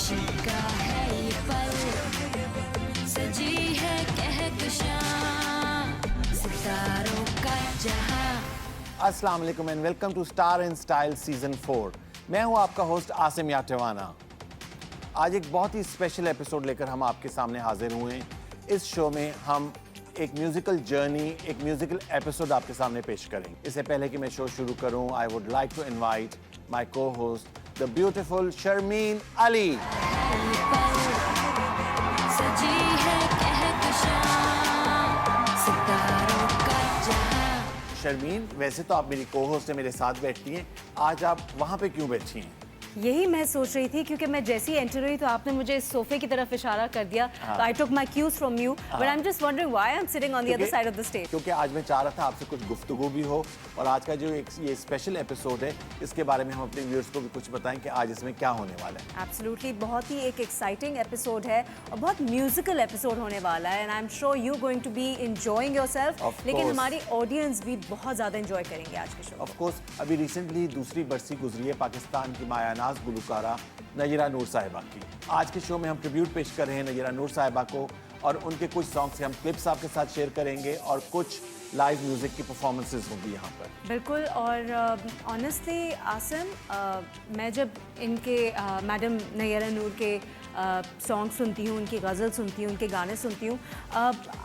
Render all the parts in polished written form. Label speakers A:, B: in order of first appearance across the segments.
A: खुशी का है ये पल, सजी है कहकशां सितारों का जहां।
B: अस्सलाम वालेकुम and welcome to star in style season 4। मैं हूं आपका होस्ट आसिम याटवाना। आज एक बहुत ही स्पेशल एपिसोड लेकर हम आपके सामने हाजिर हुए हैं। इस शो में हम एक म्यूजिकल जर्नी, एक म्यूजिकल एपिसोड आपके सामने पेश करेंगे। इससे पहले कि मैं शो शुरू करूं, I would like to invite my co-host the beautiful Sharmeen Ali.
A: सजी है कहकशां सितारों का जहां।
B: शर्मीन, वैसे तो आप मेरी को-होस्ट हैं, मेरे साथ बैठती हैं, आज आप वहाँ पे क्यों बैठी हैं?
C: यही मैं सोच रही थी क्योंकि मैं जैसे ही एंटर हुई तो आपने मुझे इस सोफे की तरफ इशारा कर दिया। I took my cues from you but I am just wondering why I am sitting on the other side of the stage.
B: क्योंकि आज मैं चाह रहा था आपसे कुछ गुफ्तगू भी हो और आज का जो एक ये स्पेशल एपिसोड है इसके बारे में हम अपने व्यूअर्स को भी कुछ बताएं कि आज इसमें क्या होने वाला है।
C: एब्सोल्युटली, बहुत ही एक एक्साइटिंग एपिसोड है और बहुत म्यूजिकल एपिसोड होने वाला है and I am sure you going to be enjoying yourself, लेकिन हमारी ऑडियंस भी बहुत ज़्यादा एंजॉय करेंगे आज के शो।
B: ऑफ कोर्स अभी रिसेंटली दूसरी बरसी गुजरी है पाकिस्तान की मायानाज गुलकारा नजीरा नूर साहिबा की। आज के शो में हम ट्रिब्यूट पेश कर रहे हैं नजीरा नूर साहिबा को और उनके कुछ सॉन्ग्स के हम क्लिप्स आपके साथ शेयर करेंगे और कुछ लाइव म्यूजिक की परफॉर्मेंसेज होंगी यहाँ पर।
C: बिल्कुल, और ऑनेस्टली आसिम, मैं जब इनके मैडम नयरा नूर के सॉन्ग सुनती हूँ, उनकी गज़ल सुनती हूँ, उनके गाने सुनती हूँ,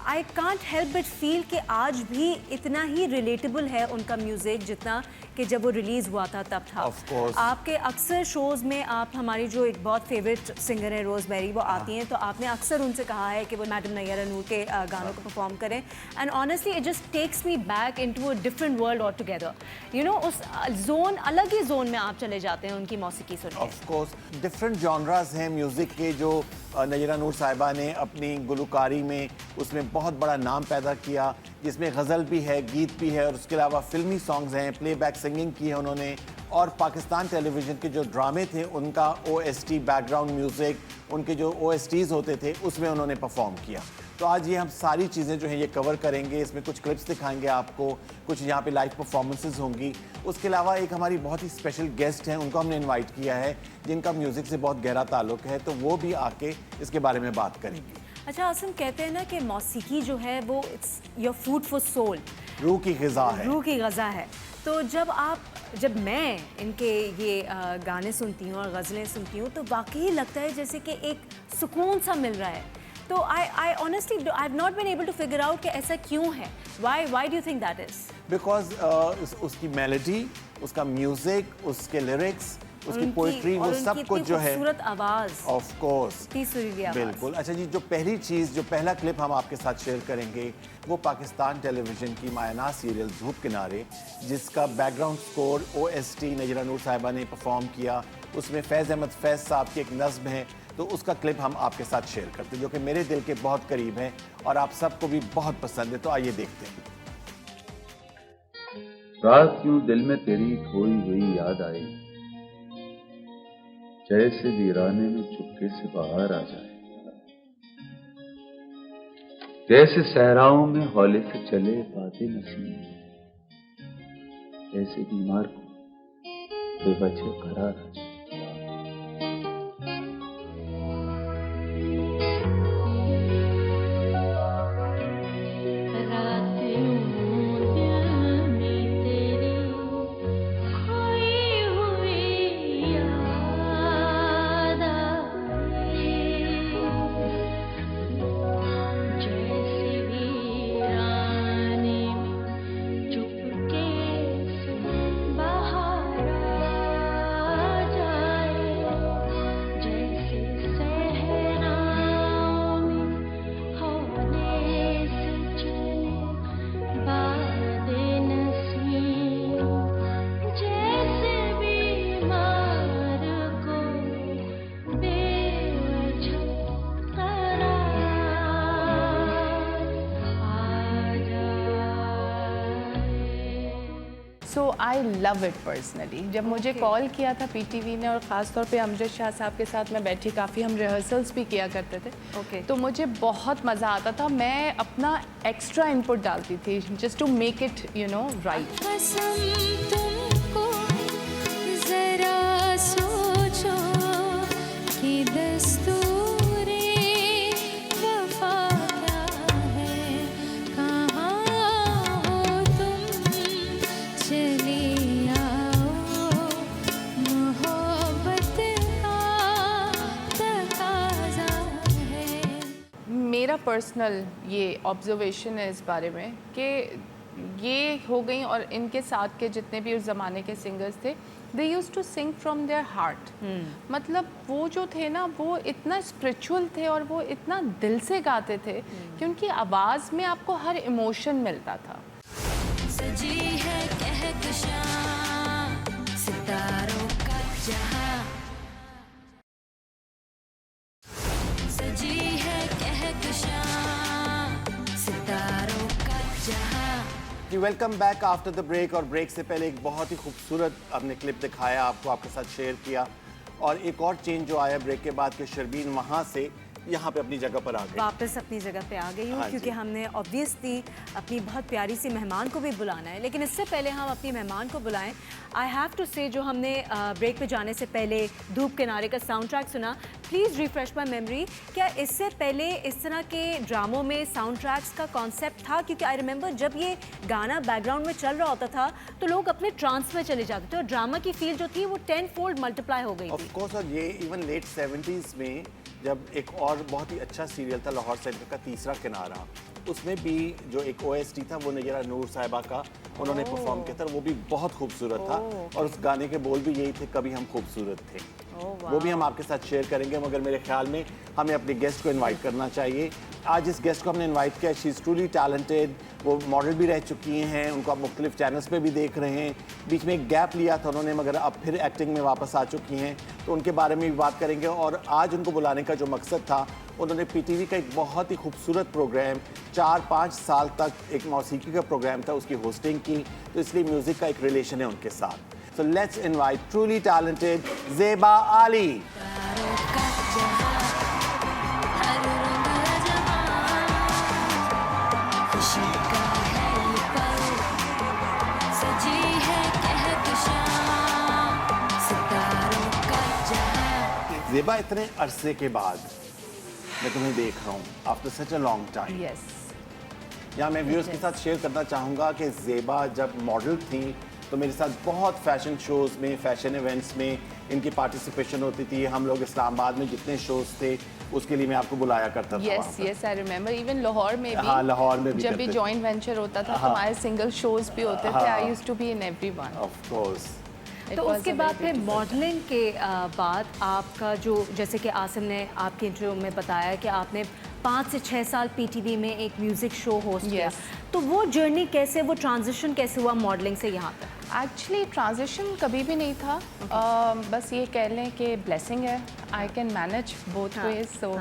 C: I can't help but feel कि आज भी इतना ही रिलेटेबल है उनका म्यूज़िक जितना कि जब वो रिलीज़ हुआ था तब था। आपके अक्सर शोज़ में आप हमारी जो एक बहुत फेवरेट सिंगर है रोज़मेरी, वो आती हैं तो आपने अक्सर उनसे कहा है कि वो मैडम नयरा नूर के गानों को परफॉर्म करें and honestly it just takes me back into a different world all together. You know, उस जोन, अलग ही जोन में आप चले जाते हैं उनकी मौसीकी सुन के।
B: ऑफ कोर्स डिफरेंट जॉनरास हैं म्यूज़िक के जो नजीरा नूर साहिबा ने अपनी गुलकारी में उसमें बहुत बड़ा नाम पैदा किया, जिसमें गज़ल भी है, गीत भी है और उसके अलावा फिल्मी सॉन्ग्स हैं, प्लेबैक सिंगिंग की है उन्होंने और पाकिस्तान टेलीविज़न के जो ड्रामे थे उनका OST बैकग्राउंड म्यूज़िक, उनके जो OSTs होते थे उसमें उन्होंने परफॉर्म किया। तो आज ये हम सारी चीज़ें जो हैं ये कवर करेंगे। इसमें कुछ क्लिप्स दिखाएंगे आपको, कुछ यहाँ पे लाइव परफॉर्मेंसेज होंगी। उसके अलावा एक हमारी बहुत ही स्पेशल गेस्ट हैं, उनको हमने इनवाइट किया है जिनका म्यूज़िक से बहुत गहरा ताल्लुक़ है, तो वो भी आके इसके बारे में बात करेंगे।
C: अच्छा आसिम, कहते हैं ना कि मौसीकी जो है वो it's your food for soul,
B: रूह की ग़िज़ा है।
C: रूह की ग़िज़ा है। तो जब मैं इनके ये गाने सुनती हूँ और गज़लें सुनती हूँ तो वाकई लगता है जैसे कि एक सुकून सा मिल रहा है। तो I honestly I have not been able to figure out कि ऐसा क्यों है। Why do you think that is?
B: Because उसकी मेलोडी, उसका म्यूज़िक, उसके लिरिक्स, उसकी पोइट्री, वो सब कुछ जो है,
C: खूबसूरत आवाज़,
B: ऑफ कोर्स,
C: सुरीली आवाज़।
B: बिल्कुल। अच्छा जी, जो पहली चीज़, जो पहला क्लिप हम आपके साथ शेयर करेंगे वो पाकिस्तान टेलीविज़न की मायानाज सीरियल धूप किनारे, जिसका बैकग्राउंड स्कोर OST नजीरा नूर साहिबा ने परफॉर्म किया। उसमें फैज़ अहमद फैज़ साहब की एक नज़्म है, तो उसका क्लिप हम आपके साथ शेयर करते हैं जो कि मेरे दिल के बहुत करीब है और आप सबको भी बहुत पसंद है। तो आइए देखते हैं।
D: रात यूं दिल में तेरी खोई हुई याद आई, जैसे वीराने में चुपके से बाहर आ जाए, जैसे सहराओं में हौले से चले बातें नसीम, जैसे बीमार को बेवजह करार आ जाए।
E: सो आई लव इट पर्सनली। जब मुझे कॉल किया था PTV ने और ख़ास तौर पे अमजद शाह साहब के साथ मैं बैठी, काफ़ी हम रिहर्सल्स भी किया करते थे, तो मुझे बहुत मज़ा आता था। मैं अपना एक्स्ट्रा इनपुट डालती थी just to make it you know right.
A: तुमको जरा सोचो कि दिल
E: मेरा पर्सनल ये ऑब्जर्वेशन है इस बारे में कि ये हो गई, और इनके साथ के जितने भी उस ज़माने के सिंगर्स थे, they use to sing from their heart. मतलब वो जो थे ना, वो इतना स्पिरिचुअल थे और वो इतना दिल से गाते थे कि उनकी आवाज़ में आपको हर इमोशन मिलता था।
A: सजी है कहकशां सितारों का जहां, सजी है कहकशां सितारों का जहां।
B: जी welcome back after the break. और ब्रेक से पहले एक बहुत ही खूबसूरत हमने क्लिप दिखाया आपको, आपके साथ शेयर किया। और एक और चेंज जो आया ब्रेक के बाद कि शर्बीन वहाँ से यहाँ पे अपनी जगह पर आ गई,
C: वापस अपनी जगह पे आ गई हूँ।
B: हाँ
C: क्योंकि
B: जी।
C: हमने ऑब्वियसली अपनी बहुत प्यारी सी मेहमान को भी बुलाना है, लेकिन इससे पहले हम अपनी मेहमान को बुलाएं, आई हैव टू से जो हमने ब्रेक पे जाने से पहले धूप किनारे का साउंड ट्रैक सुना, प्लीज़ रिफ्रेश माई मेमोरी। क्या इससे पहले इस तरह के ड्रामों में साउंड ट्रैक्स का कॉन्सेप्ट था? क्योंकि आई रिमेंबर जब ये गाना बैकग्राउंड में चल रहा होता था तो लोग अपने ट्रांस में चले जाते थे और ड्रामा की फील जो थी वो 10 फोल्ड मल्टीप्लाई हो गई थी।
B: Of course. और ये इवन लेट 70s में जब एक और बहुत ही अच्छा सीरियल था लाहौर सेंटर का तीसरा किनारा, उसमें भी जो एक OST था वो नैयरा नूर साहिबा का उन्होंने परफॉर्म किया था, वो भी बहुत खूबसूरत था। और उस गाने के बोल भी यही थे, कभी हम खूबसूरत थे। वो भी हम आपके साथ शेयर करेंगे, मगर मेरे ख्याल में हमें अपने गेस्ट को इनवाइट करना चाहिए। आज इस गेस्ट को हमने इनवाइट किया, शी इज़ ट्रूली टैलेंटेड। वो मॉडल भी रह चुकी हैं, उनको आप मुख्तलिफ चैनल्स पे भी देख रहे हैं। बीच में एक गैप लिया था उन्होंने, मगर अब फिर एक्टिंग में वापस आ चुकी हैं, तो उनके बारे में भी बात करेंगे। और आज उनको बुलाने का जो मकसद था, उन्होंने PTV का एक बहुत ही खूबसूरत प्रोग्राम 4-5 साल तक एक मौसीकी का प्रोग्राम था, उसकी होस्टिंग की, तो इसलिए म्यूज़िक का एक रिलेशन है उनके साथ। So let's invite truly talented Zeba आली।
A: सितारों का जहां, हर रंग जहां, खुशी का है ये पल, सजी है कहकशां सितारों का जहां।
B: ज़ेबा, इतने अरसे के बाद मैं तुम्हें देख रहा हूँ, after such a long time.
E: Yes.
B: यहाँ मैं व्यूअर्स के साथ शेयर करना चाहूँगा कि ज़ेबा जब मॉडल थी तो मेरे साथ बहुत फैशन शोज़ में, फैशन इवेंट्स में इनकी पार्टिसिपेशन होती थी। हम लोग इस्लामाबाद में जितने शोज़ थे उसके लिए मैं आपको बुलाया करता था।
E: Yes yes, I remember. Even Lahore में भी,
B: हाँ, लाहौर में भी
E: जब भी
B: करते थे।
E: जॉइंट वेंचर होता था तो
B: हाँ।
E: हमारे सिंगल शोज भी होते थे।
B: हाँ।
E: I used to be in everyone.
B: Of course.
C: तो उसके बाद फिर मॉडलिंग के बाद आपका जो, जैसे कि आसिम ने आपके इंटरव्यू में बताया कि आपने 5 से 6 साल PTV में एक म्यूज़िक शो होस्ट किया, तो वो जर्नी कैसे, वो ट्रांजिशन कैसे हुआ मॉडलिंग से यहाँ तक?
E: एक्चुअली ट्रांजिशन कभी भी नहीं था। बस ये कह लें कि ब्लेसिंग है, I can manage both ways. So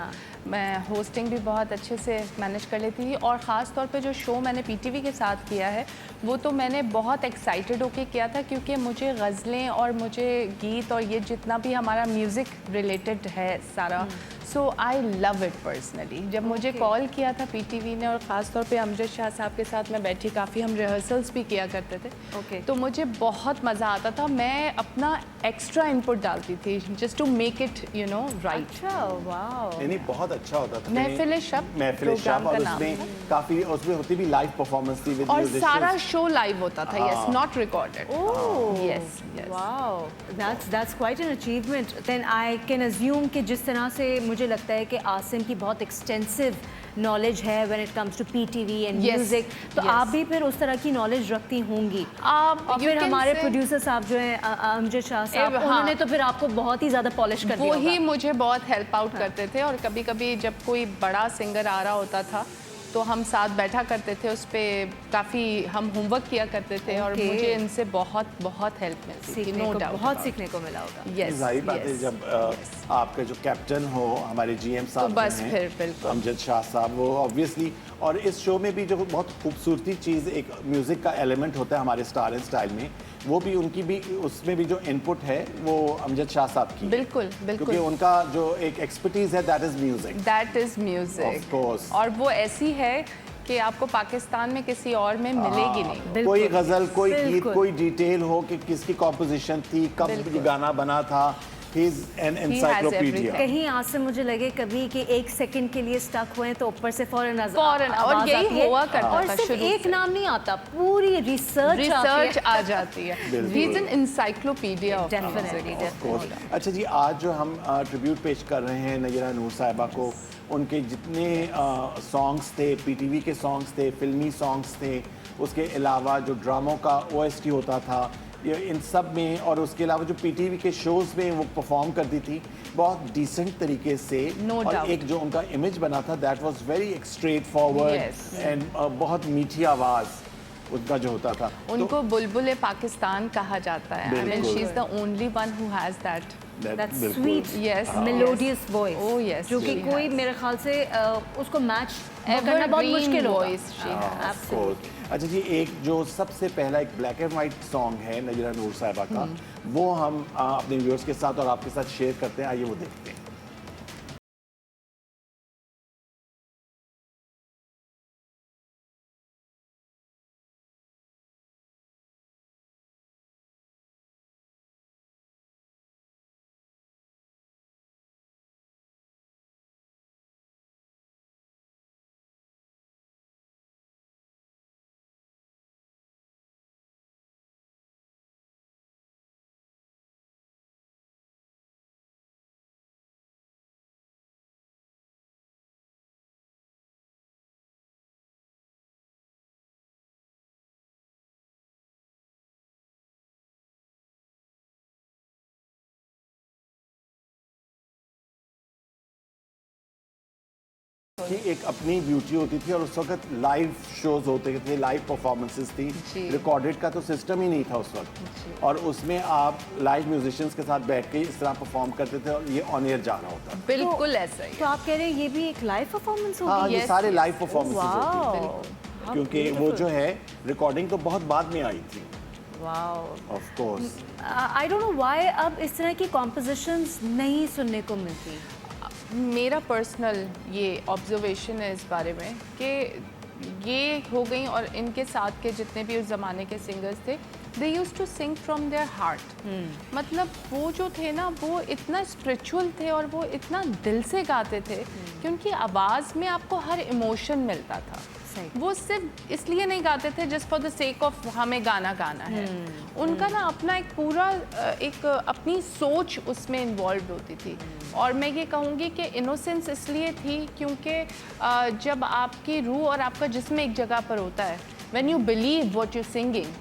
E: मैं होस्टिंग भी बहुत अच्छे से मैनेज कर लेती थी, और ख़ास तौर पे जो शो मैंने PTV के साथ किया है वो तो मैंने बहुत एक्साइटेड होके किया था, क्योंकि मुझे गज़लें और मुझे गीत और ये जितना भी हमारा म्यूज़िक रिलेटेड है सारा, सो आई लव इट पर्सनली। जब मुझे कॉल किया था PTV ने, और ख़ास तौर पे अमजद शाह साहब के साथ मैं बैठी, काफ़ी हम रिहर्सल्स भी किया करते थे, तो मुझे बहुत मज़ा आता था। मैं अपना एक्स्ट्रा इनपुट डालती थी just to make it you know right.
C: अच्छा, वाओ।
B: नहीं, बहुत अच्छा होता था।
E: महफिल-ए-शब
B: महफिल-ए-शब, और
E: प्रोग्राम का
B: उसमें
E: नाम
B: काफ़ी, उसमें होती भी लाइव परफॉर्मेंस थी विद
E: और
B: म्यूजिशियंस।
E: सारा शो लाइव होता था। Yes, not recorded.
C: Oh,
E: yes yes.
C: Wow, that's quite an achievement. Then I can assume कि जिस तरह से मुझे लगता है कि आसिम की बहुत एक्सटेंसिव नॉलेज है when it comes to PTV and music, तो आप भी फिर उस तरह की नॉलेज रखती होंगी। और फिर हमारे प्रोड्यूसर साहब जो हैं अमजद शाह साहब, उन्होंने तो फिर आपको बहुत ही ज़्यादा पॉलिश कर दिया
E: वो ही
C: होगा।
E: मुझे बहुत हेल्प आउट करते थे, और कभी कभी जब कोई बड़ा सिंगर आ रहा होता था तो हम साथ बैठा करते थे, उस पर काफ़ी हम होमवर्क किया करते थे, और मुझे इनसे बहुत बहुत हेल्प मिलती थी, नो डाउट।
C: बहुत सीखने को मिला होगा।
E: यस,
B: जाहिर बात है, जब आपका जो कैप्टन हो हमारे GM साहब,
E: तो बस फिर बिल्कुल
B: अमजद शाह साहब, वो ऑब्वियसली। और इस शो में भी जो बहुत खूबसूरती चीज़, एक म्यूज़िक का एलिमेंट होता है हमारे स्टार एंड स्टाइल में, वो भी उनकी भी, उसमें भी जो इनपुट है वो अमजद शाह साहब की।
E: बिल्कुल बिल्कुल,
B: क्योंकि उनका जो एक एक्सपर्टीज़ है, that is music.
E: That is music,
B: of course.
E: और वो ऐसी है कि आपको पाकिस्तान में किसी और में मिलेगी नहीं।
B: कोई गज़ल, कोई गीत, कोई डिटेल हो कि किसकी कॉम्पोजिशन थी, कब ये गाना बना था, ही इज एन एनसाइक्लोपीडिया।
C: कहीं आसिम मुझे लगे कभी कि 1 सेकंड के लिए स्टक हुए तो ऊपर से फौरन
E: और यही हुआ करता
C: और
E: था
C: सिर्फ
E: शुरू
C: एक
E: से।
C: नाम नहीं आता, पूरी रिसर्च
E: आ जाती है। He is an encyclopedia of
C: definitely
B: अच्छा जी, आज जो हम ट्रिब्यूट पेश कर रहे हैं नयरा नूर साहिबा को, उनके जितने सॉन्ग्स थे, पीटीवी के सॉन्ग्स थे, फिल्मी सॉन्ग्स थे, उसके अलावा जो ड्रामों का ओएसटी होता था, ये इन सब में, और उसके अलावा जो पीटीवी के शोज़ में वो परफॉर्म करती थी बहुत डिसेंट तरीके से।
E: No
B: और
E: doubt.
B: एक जो उनका इमेज बना था that was very straight forward
E: Yes.
B: And बहुत मीठी आवाज़ उनका जो होता था।
E: उनको बुलबुल पाकिस्तान कहा जाता है। आई मीन
B: बिल्कुल।
E: She is the only one who has that
C: that
B: बिल्कुल।
C: Sweet
E: Yes.
C: Melodious voice,
E: Oh, yes,
C: जो कि
E: she
C: कोई
E: has.
C: मेरे ख्याल से उसको मैच करना बहुत मुश्किल होगा।
E: Voice she has.
B: Of course. अच्छा जी, एक जो सबसे पहला एक ब्लैक एंड वाइट सॉन्ग है नयरा नूर साहिबा का, वो हम अपने व्यूअर्स के साथ और आपके साथ शेयर करते हैं। आइए वो देखते हैं। कि एक अपनी ब्यूटी होती थी और उस वक्त लाइव शोज होते थे, लाइव परफॉर्मेंसेस थी, रिकॉर्डेड का तो सिस्टम ही नहीं था उस वक्त, और उसमें आप लाइव म्यूजिशियंस के साथ बैठ के इस तरह परफॉर्म करते थे और ये ऑन एयर जा रहा होता।
E: बिल्कुल ऐसा ही।
C: तो आप कह रहे हैं ये भी एक लाइव परफॉर्मेंस
B: हाँ,
C: होगी?
B: ये
E: Yes,
B: सारे
E: yes.
B: लाइव परफॉर्मेंसेस होती
C: वाओ,
B: थी, क्योंकि वो जो है रिकॉर्डिंग तो बहुत बाद में आई थी।
C: Wow.
B: Of course.
C: I don't know why अब इस तरह की कॉम्पोजिशंस नहीं सुनने को मिलती।
E: मेरा पर्सनल ये ऑब्जर्वेशन है इस बारे में कि ये हो गई, और इनके साथ के जितने भी उस ज़माने के सिंगर्स थे, they use to sing from their heart. मतलब वो जो थे ना, वो इतना स्पिरिचुअल थे और वो इतना दिल से गाते थे कि उनकी आवाज़ में आपको हर इमोशन मिलता था। वो सिर्फ इसलिए नहीं गाते थे just for the sake of हमें गाना गाना है। उनका ना अपना एक पूरा एक अपनी सोच उसमें इन्वॉल्व होती थी। और मैं ये कहूँगी कि इनोसेंस इसलिए थी क्योंकि जब आपकी रूह और आपका जिस्म एक जगह पर होता है, when you believe what you singing,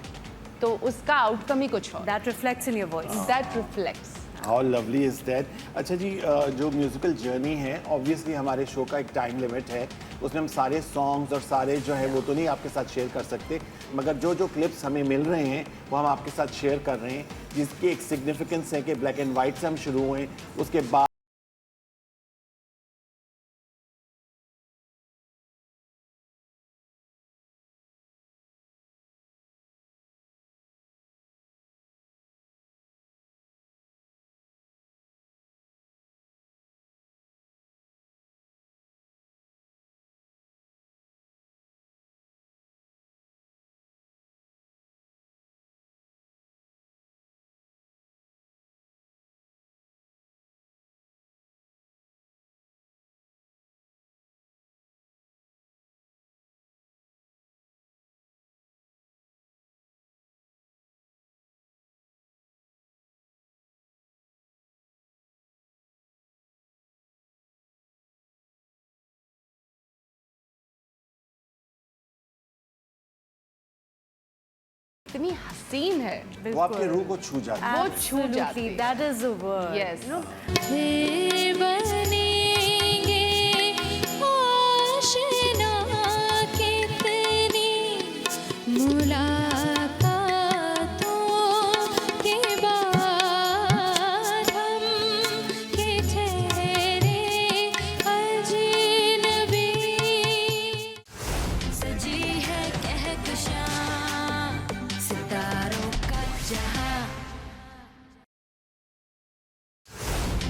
E: तो उसका आउटकम ही कुछ और।
C: That reflects in your voice.
E: That reflects.
B: How lovely is that. अच्छा जी, जो म्यूजिकल जर्नी है, ऑब्वियसली हमारे शो का एक टाइम लिमिट है, उसमें हम सारे सॉन्ग्स और सारे जो है वो तो नहीं आपके साथ शेयर कर सकते, मगर जो जो क्लिप्स हमें मिल रहे हैं वो हम आपके साथ शेयर कर रहे हैं, जिसकी एक सिग्निफिकेंस है कि ब्लैक एंड वाइट से हम शुरू हुए, उसके बाद
E: इतनी हसीन है,
B: वो आपकी रूह को छू जाती है।
E: वो छू जाती है।
C: That is the word.
E: Yes.
A: फिर बनेंगे आशना कितनी मुलाकातों के बाद हम के ठहरे अजनबी। सजी है कहकशां सितारों का जहां,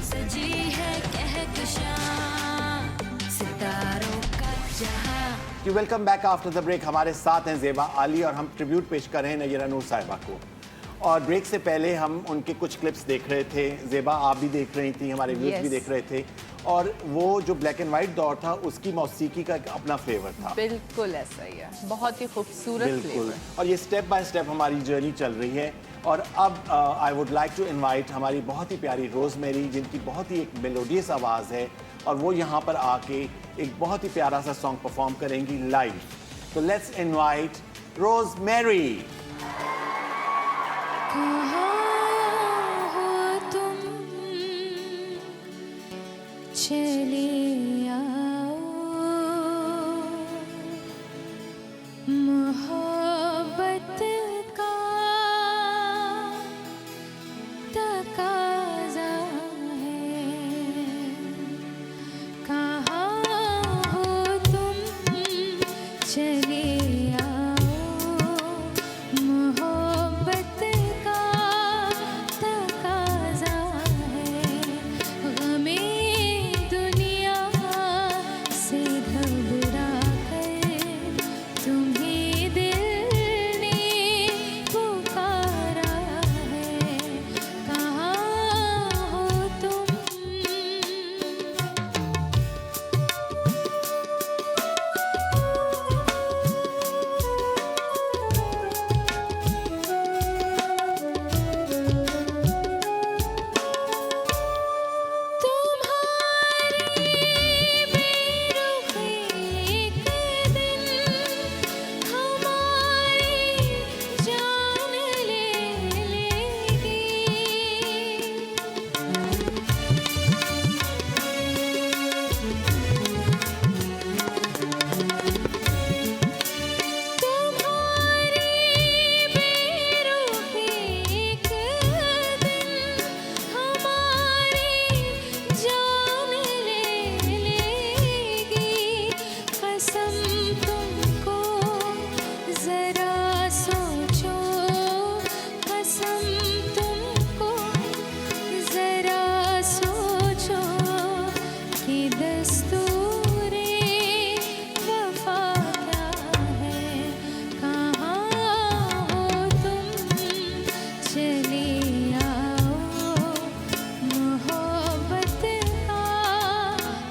A: सजी है कहकशां सितारों का जहां।
B: कि welcome back after the break. हमारे साथ हैं ज़ेबा आली और हम ट्रिब्यूट पेश कर रहे हैं नयरा नूर साहिबा को। और ब्रेक से पहले हम उनके कुछ क्लिप्स देख रहे थे, ज़ेबा आप भी देख रही थी, हमारे व्यूअर्स भी
E: Yes.
B: देख रहे थे, और वो जो ब्लैक एंड वाइट दौर था उसकी मौसीकी का एक अपना फ्लेवर था।
E: बिल्कुल ऐसा ही है, बहुत ही खूबसूरत
B: बिल्कुल,
E: फ्लेवर।
B: और ये स्टेप बाय स्टेप हमारी जर्नी चल रही है। और अब I would like to invite हमारी बहुत ही प्यारी रोज़मेरी, जिनकी बहुत ही एक मेलोडियस आवाज़ है, और वो यहाँ पर आके एक बहुत ही प्यारा सा सॉन्ग परफॉर्म करेंगी लाइव। तो लेट्स इनवाइट रोज़मेरी।
A: कहाँ हो तुम, चले आओ, मोहब्बत का तकाज़ा है। कहाँ हो तुम, चले आओ, मोहब्बत का तकाज़ा है। गमे दुनिया से घबरा कर तुम्हें दिल ने पुकारा है। कहाँ हो तुम। तुम्हारी बेरुखी एक दिन हमारी जान ले लेगी। तुम्हारी बेरुखी एक दिन हमारी जान ले लेगी। कसम तुमको जरा सोचो, कसम तुमको जरा सोचो कि दस्तूरे वफा क्या है। कहाँ हो तुम, चले आओ, मोहब्बत का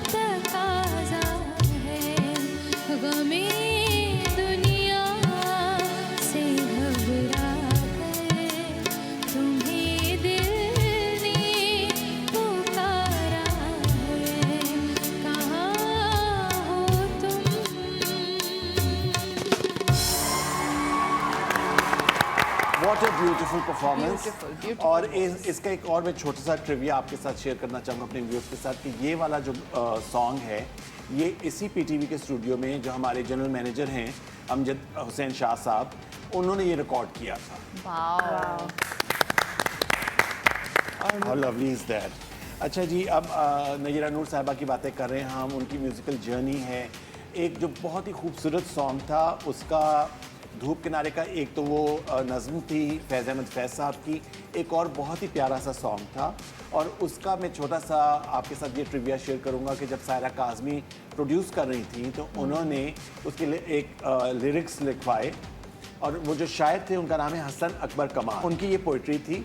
A: तकाज़ा है। गमे दुनिया से घबरा कर तुम्हें दिल ने पुकारा है। कहाँ हो तुम।
B: What a beautiful performance.
E: Beautiful, beautiful
B: और इसका एक और मैं छोटा सा ट्रिविया आपके साथ शेयर करना चाहूँगा अपने व्यूअर्स के साथ कि ये वाला जो सॉन्ग है, ये इसी पीटीवी के स्टूडियो में जो हमारे जनरल मैनेजर हैं अमजद हुसैन शाह साहब, उन्होंने ये रिकॉर्ड किया था।
E: Wow.
B: How lovely is that? अच्छा जी, अब नयरा नूर साहिबा की बातें कर रहे हैं हम, उनकी म्यूज़िकल जर्नी है। एक जो बहुत ही खूबसूरत सॉन्ग था उसका धूप किनारे का, एक तो वो नज़्म थी फैज़ अहमद फैज़ साहब की, एक और बहुत ही प्यारा सा सॉन्ग था। और उसका मैं छोटा सा आपके साथ ये ट्रिविया शेयर करूँगा कि जब सायरा काज़मी प्रोड्यूस कर रही थी तो उन्होंने उसके लिए एक लिरिक्स लिखवाए, और वो जो शायर थे उनका नाम है हसन अकबर कमाल। उनकी ये पोइट्री थी,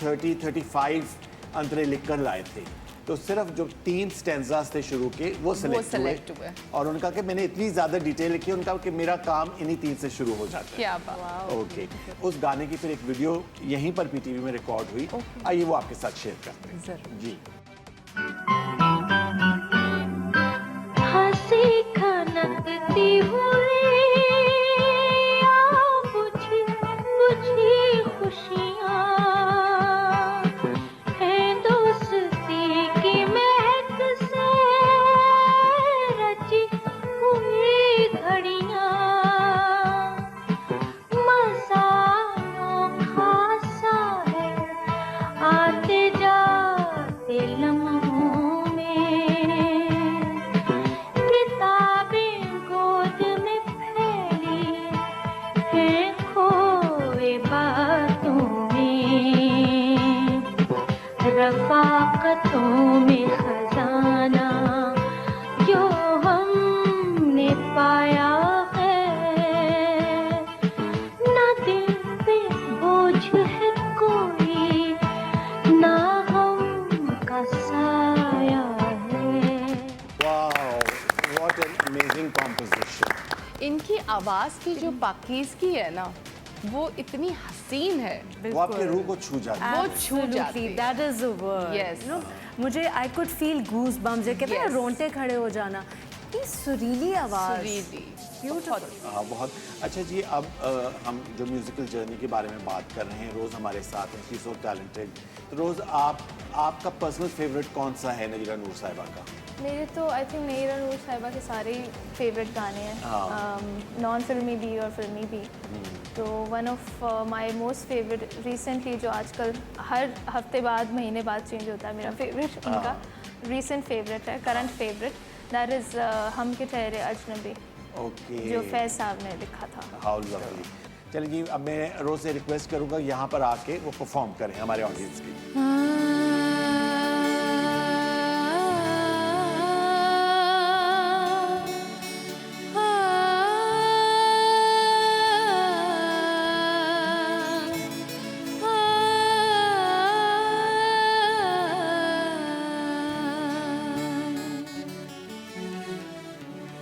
B: 30-35 अंतरे लिख कर लाए थे। तो सिर्फ जो 3 स्टेंजास थे शुरू के वो सेलेक्ट हुए, और उनका कि मैंने इतनी ज़्यादा डिटेल लिखी, उनका कि मेरा काम इन्हीं 3 से शुरू हो जाता है।
E: क्या बात।
B: ओके, उस गाने की फिर एक वीडियो यहीं पर पीटीवी में रिकॉर्ड हुई, आइए वो आपके साथ शेयर करते हैं।
E: जरूर।
B: जी,
A: हंसी खनकती हुई बुझी बुझी खुशियाँ हैं दोस्ती की महक से रची हुई घड़ियाँ। मज़ा अनोखा सा है आते जाते
E: आवाज़ की जो पाकीज़गी है ना, वो इतनी हसीन है।
B: वो आपके रूह को छू जाती है।
E: वो छू जाती है।
C: That is the word.
E: Yes.
C: मुझे I could feel goose bumps, ये कहते हैं
E: Yes.
C: रोंगटे खड़े हो जाना। ये सुरीली आवाज,
E: सुरीली,
C: ब्यूटीफुल।
B: हाँ, बहुत अच्छा जी। अब हम जो म्यूजिकल जर्नी के बारे में बात कर रहे हैं, रोज़ हमारे साथ हैं, शी सो टैलेंटेड। तो रोज़ आपका पर्सनल फेवरेट कौन सा है नजीरा नूर साहिबा का?
F: मेरे तो आई थिंक नजीरा नूर साहिबा के सारे ही फेवरेट गाने हैं, नॉन फिल्मी भी और फिल्मी भी। तो one of my most favourite recently, जो आजकल हर हफ्ते बाद महीने बाद चेंज होता है, मेरा फेवरेट उनका रिसेंट फेवरेट है, करंट फेवरेट, दैट इज़ हम के ठहरे अजनबी,
B: ओके,
F: जो फैज़ साहब ने लिखा था।
B: How lovely. चलिए जी, अब मैं रोज़ से रिक्वेस्ट करूँगा यहाँ पर आके वो परफॉर्म करें हमारे ऑडियंस के।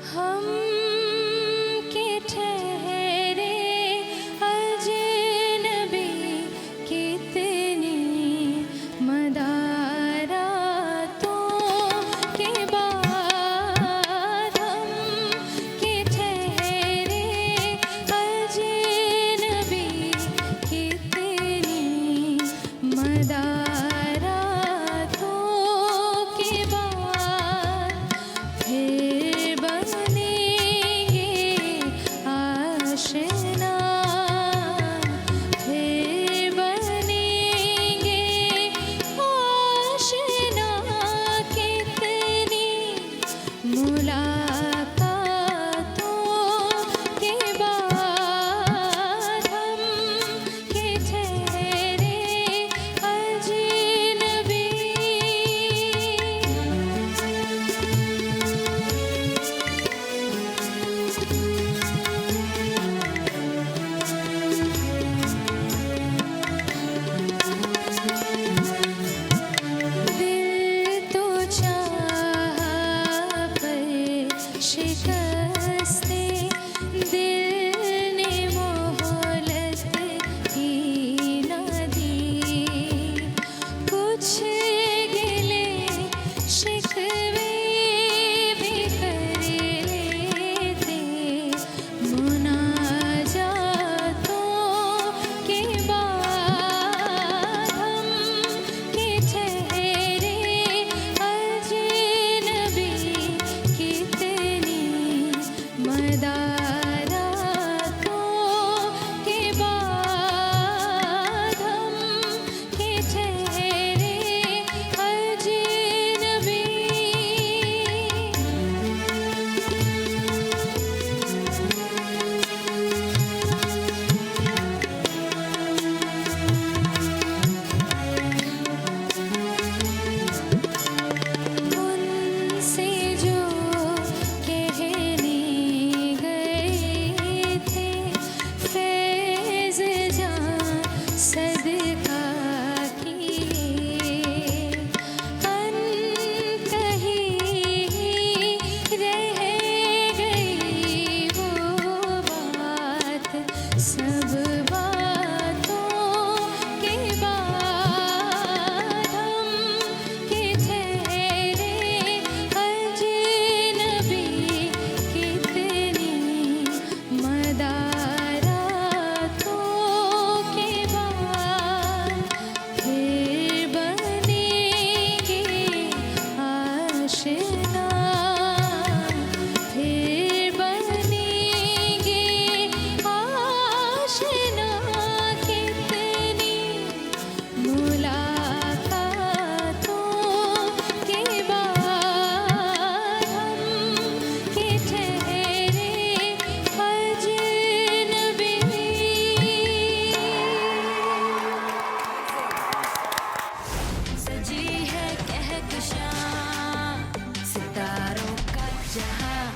A: हम के ठहरे अजनबी, कितनी मदारातों के बाद हम के ठहरे अजनबी, कितनी मदारातों के बाद फिर बनेंगे आशिना, फिर बनेंगे आशिना, कितनी मुलाकातों के बाद हम के ठहरे अजनबी। दिल तो चाहा पर शिकस्ते दिल ने मोहलत ही न दी, कुछ गिले शिकवे भी कर लेते मुनाजातों के बाद हम के ठहरे अजनबी, कितनी मदारातों के बाद हम के ठहरे अजनबी। उनसे जो कहने गए थे, फैज़ जान सदका किए, अनकही रह गई वो बात, सब बातों के बाद हम के ठहरे अजनबी, कितनी मदारातों के बाद फिर बनेंगे आशिना, फिर बनेंगे आशिना, कितनी मुलाकातों के बाद हम के ठहरे अजनबी। सजी है कहकशां सितारों का जहां,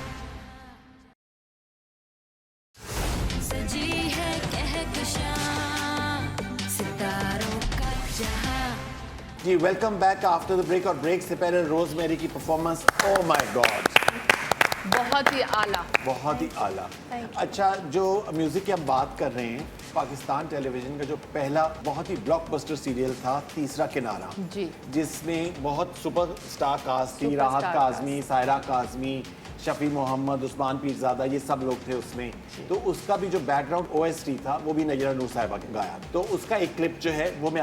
A: सजी है कहकशां सितारों का जहां।
B: जी, welcome back after the break. और ब्रेक से पहले रोज़मेरी की परफॉर्मेंस, ओ माय गॉड,
E: बहुत ही आला।
B: बहुत ही आला।
F: Thank you.
B: अच्छा, जो म्यूजिक की हम बात कर रहे हैं, पाकिस्तान टेलीविजन का जो पहला बहुत ही ब्लॉकबस्टर सीरियल था तीसरा किनारा,
E: जी,
B: जिसमें बहुत सुपरस्टार कास्ट थी,
E: सुपरस्टार
B: राहत काज़मी, सायरा काज़मी, शफी मोहम्मद, उस्मान पीरज़ादा, ये सब लोग थे उसमें। तो उसका भी जो बैकग्राउंड OST था वो भी नयरा नूर साहिबा ने गाया। तो उसका एक क्लिप जो है वो मैं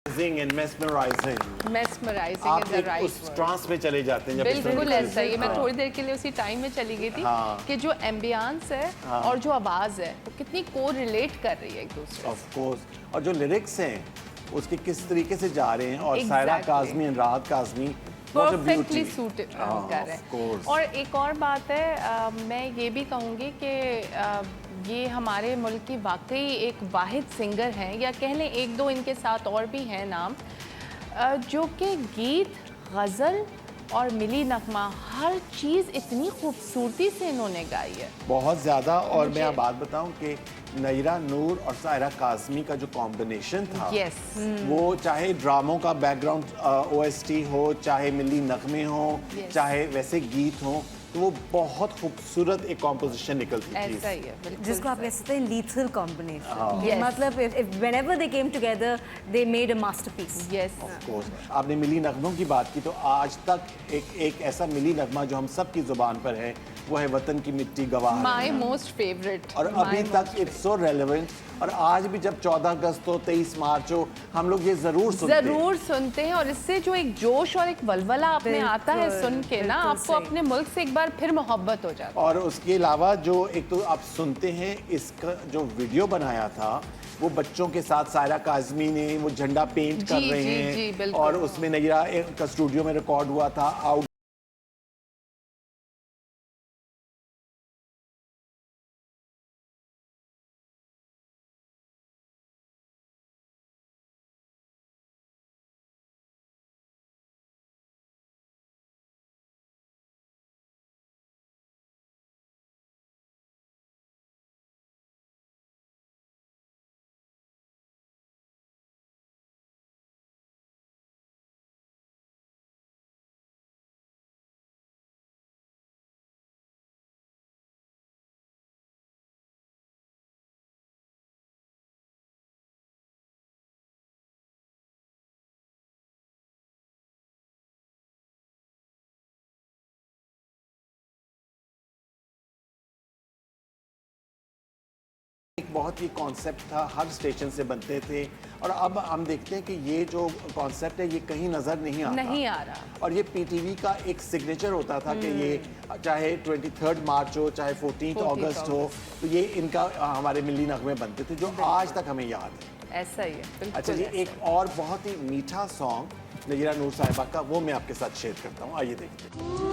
B: and mesmerizing।
E: mesmerizing
B: आप
E: is the
B: एक
E: right
B: उस
E: word।
B: ट्रांस में चले जाते हैं जब इस
E: बिल्कुल
B: तरह की
E: ऐसा ही है। मैं
B: हाँ।
E: थोड़ी देर के लिए उसी टाइम में चली गई थी
B: हाँ।
E: कि जो एम्बियंस है
B: हाँ।
E: और जो आवाज़ है वो कितनी को रिलेट कर रही है एक दूसरे से।
B: ऑफ कोर्स, और जो लिरिक्स हैं उसके किस तरीके से जा रहे हैं, और सायरा
E: Exactly।
B: काज़मी और राहत काज़मी
E: परफेक्टली सूट कर रहे
B: of course।
E: हैं। और एक और बात है, मैं ये भी कहूँगी कि ये हमारे मुल्क की वाकई एक वाहिद सिंगर हैं, या कह लें एक दो इनके साथ और भी हैं नाम, जो कि गीत, गज़ल और मिली नगमा हर चीज़ इतनी खूबसूरती से इन्होंने गाई है,
B: बहुत ज़्यादा। और मैं
E: मुझे-
B: आप बात बताऊं कि नयरा नूर और सायरा काज़मी का जो कॉम्बिनेशन था,
E: Yes।
B: वो चाहे ड्रामों का बैकग्राउंड OST हो, चाहे मिली नगमे हो,
E: Yes।
B: चाहे वैसे गीत हो, तो वो बहुत खूबसूरत एक कॉम्पोजिशन निकलती थी।
E: ऐसा ही है बिल्कुल।
C: जिसको आप कह सकते हैं लीथल कॉम्बिनेशन।
E: Yes।
C: मतलब whenever they came together they made a masterpiece।
E: Yes,
B: Of course। आपने मिली नगमों की बात की, तो आज तक एक ऐसा मिली नगमा जो हम सब की जुबान पर है, वो है वतन की मिट्टी गवाह है।
E: My most favourite.
B: और अभी तक इट्स सो रेलेवेंट। और आज भी जब 14 अगस्त हो, 23 मार्च हो, हम लोग ये जरूर
E: सुनते हैं, और इससे जो एक जोश और एक वलवला आपने आता है सुन के ना,
C: बिल्कुल
E: आपको
C: सही।
E: अपने मुल्क से एक बार फिर मोहब्बत हो जाती है।
B: और उसके अलावा जो एक तो आप सुनते हैं, इसका जो वीडियो बनाया था वो बच्चों के साथ सायरा काज़मी ने, वो झंडा पेंट कर
E: जी,
B: रहे
E: जी,
B: हैं,
E: जी, बिल्कुल।
B: और उसमें नयरा का स्टूडियो में रिकॉर्ड हुआ था। आउट एक बहुत ही कॉन्सेप्ट था, हर स्टेशन से बनते थे, और अब हम देखते हैं कि ये जो कॉन्सेप्ट है ये कहीं नज़र नहीं आ
E: रहा।
B: और ये PTV का एक सिग्नेचर होता था कि ये चाहे 23 मार्च हो, चाहे 14 अगस्त हो, तो ये इनका हमारे मिली नगमे बनते थे, जो आज तक हमें याद है।
E: ऐसा ही है बिल्कुल।
B: अच्छा जी,
E: ऐसा
B: एक और बहुत ही मीठा सॉन्ग नयरा नूर साहिबा का, वो मैं आपके साथ शेयर करता हूँ, आइए देखते हैं।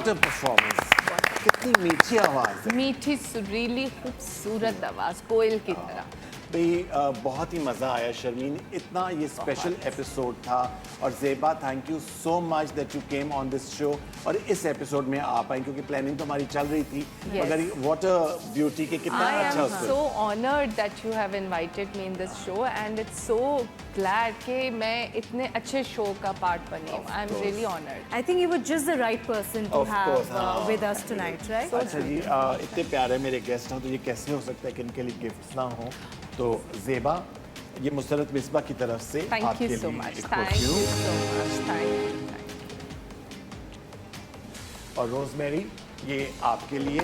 B: व्हाट अ परफॉर्मेंस, कितनी मीठी आवाज है
E: मीठी सुरीली खूबसूरत आवाज़ कोयल की तरह।
B: भाई। बहुत ही मज़ा आया शर्मीन, इतना ये स्पेशल एपिसोड था। और Zeba, thank you so much that you came on this show. और इस एपिसोड में आप आई, क्योंकि प्लानिंग तो हमारी चल रही थी, मगर व्हाट अ ब्यूटी के कितना
E: I
B: अच्छा
E: am so honored that you have invited me in this show and it's so glad कि मैं इतने अच्छे शो का पार्ट बनी हूँ। I am really honored.
C: I think you were just the right person to
B: Of
C: have
B: course, हाँ।
C: with us tonight, right?
B: अच्छा जी, इतने प्यारे मेरे गेस्ट हैं, तो ये कैसे हो सकता है कि इनके लिए गिफ्ट्स ना हो। तो ज़ेबा, ये मुसरत मिसबा की तरफ से
E: Thank
B: आपके
E: you so
B: लिए
E: much.
B: एक
E: Thank you
B: perfume।
E: so much. Thank you.
B: और रोजमेरी, ये आपके लिए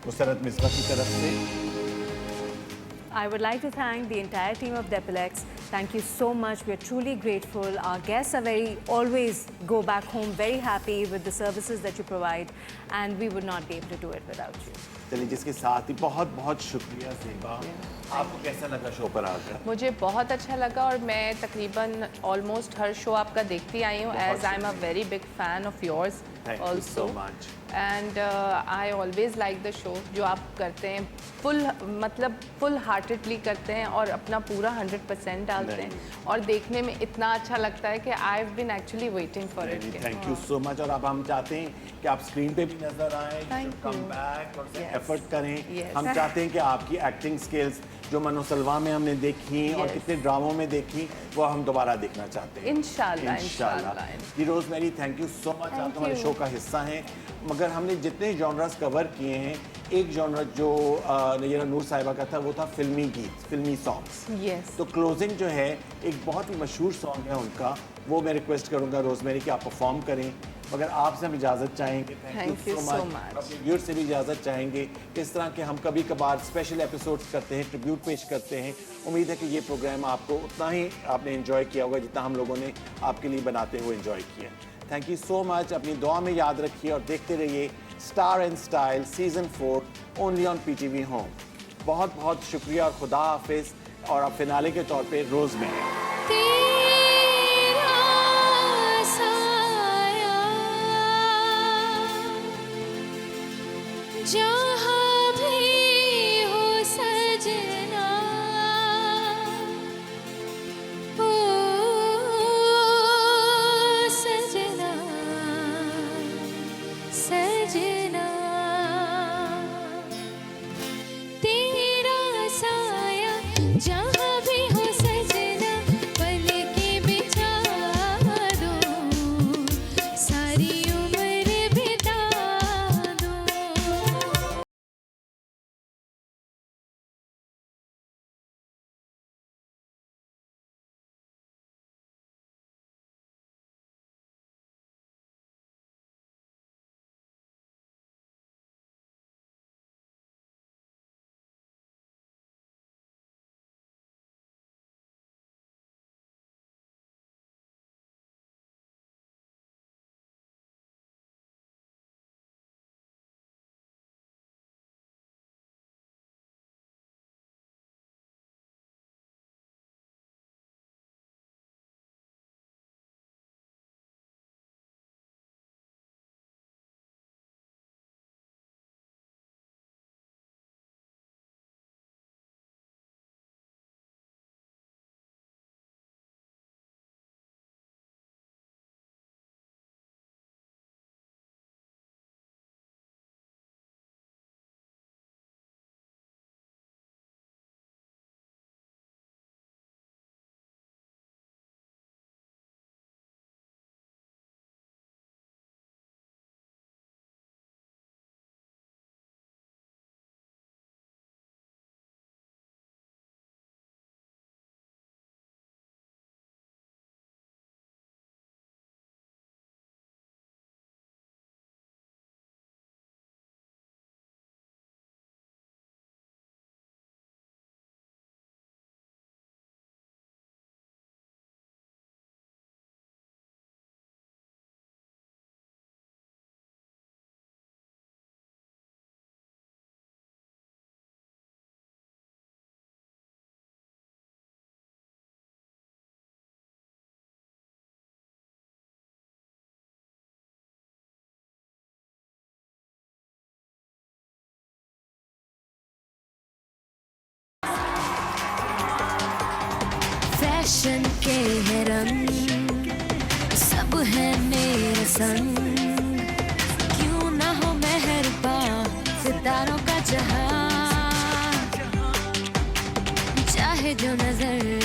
B: मुसरत मिसबा की तरफ से।
C: I would like to thank the entire team of Depilex. Thank you so much. We are truly grateful. Our guests are always go back home very happy with the services that you provide, and we would not be able to do it without you.
B: चलिए, जिसके साथ ही बहुत बहुत शुक्रिया ज़ेबा। आपको कैसा लगा show पर आकर?
E: मुझे बहुत अच्छा लगा और मैं तकरीबन ऑलमोस्ट हर शो आपका देखती आई हूँ as I am a very big fan of yours
B: Thank you so
E: also
B: much.
E: And I always like the show जो आप करते हैं फुल हार्टेडली करते हैं और अपना पूरा 100% डालते हैं और देखने में इतना अच्छा लगता है कि I have been actually waiting for it.
B: Thank you so much. और अब हम चाहते हैं कि आप स्क्रीन पे भी नजर आएं,
E: Thank
B: कम
E: you.
B: बैक और
E: Yes.
B: एफर्ट करें।
E: Yes.
B: हम चाहते हैं कि आपकी एक्टिंग स्किल्स जो मनोसलवा में हमने देखी और
E: Yes.
B: कितने ड्रामों में देखी, वो हम दोबारा देखना चाहते हैं।
E: इंशाल्लाह,
B: इंशाल्लाह।
E: इंशाल्लाह।
B: जी Rosemary, thank you so much. आप हमारे
E: you.
B: शो का हिस्सा हैं। मगर हमने जितने जॉनर्स कवर किए हैं, एक जॉनर जो नैयरा नूर साहिबा का था, वो था फिल्मी गीत, फिल्मी सॉन्ग्स।
E: यस
B: तो क्लोजिंग जो है, एक बहुत ही मशहूर सॉन्ग है उनका, वो मैं रिक्वेस्ट करूंगा रोजमेरी कि आप परफॉर्म करें। मगर आपसे हम इजाज़त चाहेंगे।
E: Thank you so much.
B: अपने व्यूअर से भी इजाज़त चाहेंगे। इस तरह के हम कभी कभार स्पेशल एपिसोड्स करते हैं, ट्रिब्यूट पेश करते हैं। उम्मीद है कि ये प्रोग्राम आपको उतना ही आपने इन्जॉय किया होगा जितना हम लोगों ने आपके लिए बनाते हुए इन्जॉय किया। Thank you so much. अपनी दुआ में याद रखिए और देखते रहिए star and style season 4 only on PTV home. बहुत बहुत शुक्रिया और खुदा हाफिज़। और अब फिनाले के तौर पे रोजमेरी।
A: तेरा साया जहाँ भी हो सजना, ओ सजना सजना, तेरा साया जहाँ गुलशन के है रंग, सब है मेरे संग, क्यों ना हो मेहरबान सितारों का जहां, चाहे जो नजर